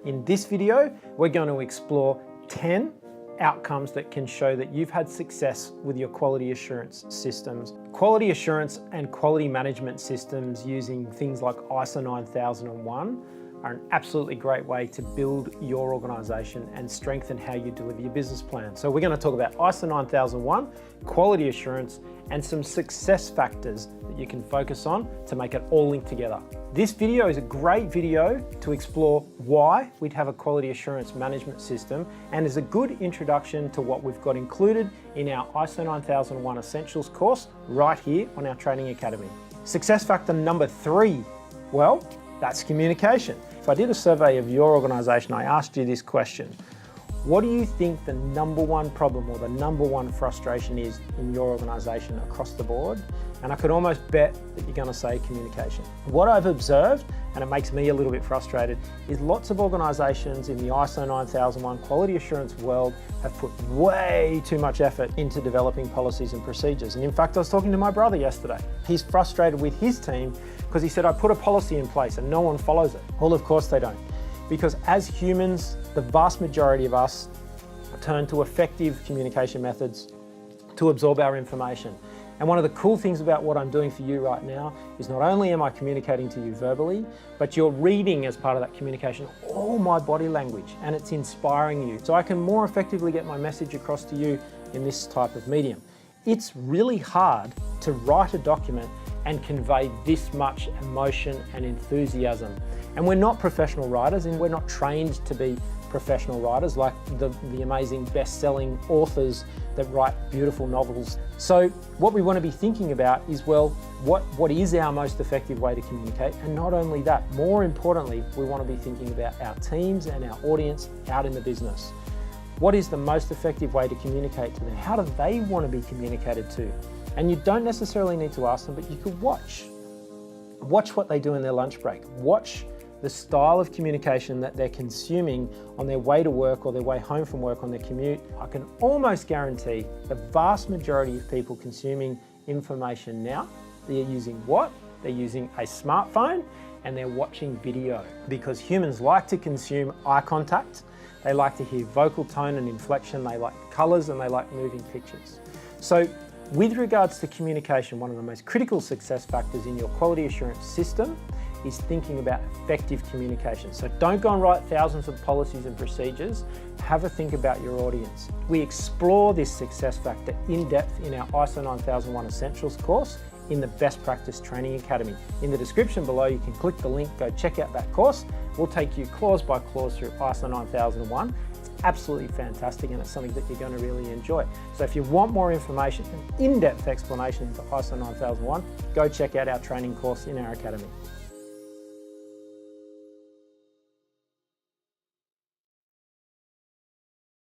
In this video, we're going to explore 10 outcomes that can show that you've had success with your quality assurance systems. Quality assurance and quality management systems using things like ISO 9001 are an absolutely great way to build your organisation and strengthen how you deliver your business plan. So we're going to talk about ISO 9001, quality assurance, and some success factors that you can focus on to make it all link together. This video is a great video to explore why we'd have a quality assurance management system and is a good introduction to what we've got included in our ISO 9001 Essentials course right here on our Training Academy. Success factor number 3, well, that's communication. If I did a survey of your organisation, I asked you this question: what do you think the number one problem or the number one frustration is in your organisation across the board? And I could almost bet that you're going to say communication. What I've observed, and it makes me a little bit frustrated, is lots of organisations in the ISO 9001 quality assurance world have put way too much effort into developing policies and procedures. And in fact, I was talking to my brother yesterday. He's frustrated with his team because he said, I put a policy in place and no one follows it. Well, of course they don't. Because as humans, the vast majority of us turn to effective communication methods to absorb our information. And one of the cool things about what I'm doing for you right now is not only am I communicating to you verbally, but you're reading as part of that communication all my body language, and it's inspiring you. So I can more effectively get my message across to you in this type of medium. It's really hard to write a document and convey this much emotion and enthusiasm. And we're not professional writers, and we're not trained to be professional writers like the amazing best-selling authors that write beautiful novels. So what we want to be thinking about is, well, what is our most effective way to communicate? And not only that, more importantly, we want to be thinking about our teams and our audience out in the business. What is the most effective way to communicate to them? How do they want to be communicated to? And you don't necessarily need to ask them, but you could watch what they do in their lunch break. Watch the style of communication that they're consuming on their way to work or their way home from work on their commute. I can almost guarantee the vast majority of people consuming information now, they're using what? They're using a smartphone and they're watching video, because humans like to consume eye contact. They like to hear vocal tone and inflection. They like colors and they like moving pictures. So with regards to communication, one of the most critical success factors in your quality assurance system is thinking about effective communication. So don't go and write thousands of policies and procedures. Have a think about your audience. We explore this success factor in depth in our ISO 9001 Essentials course in the Best Practice Training Academy. In the description below, you can click the link, go check out that course. We'll take you clause by clause through ISO 9001. It's absolutely fantastic, and it's something that you're going to really enjoy. So if you want more information and in-depth explanation into ISO 9001, go check out our training course in our academy.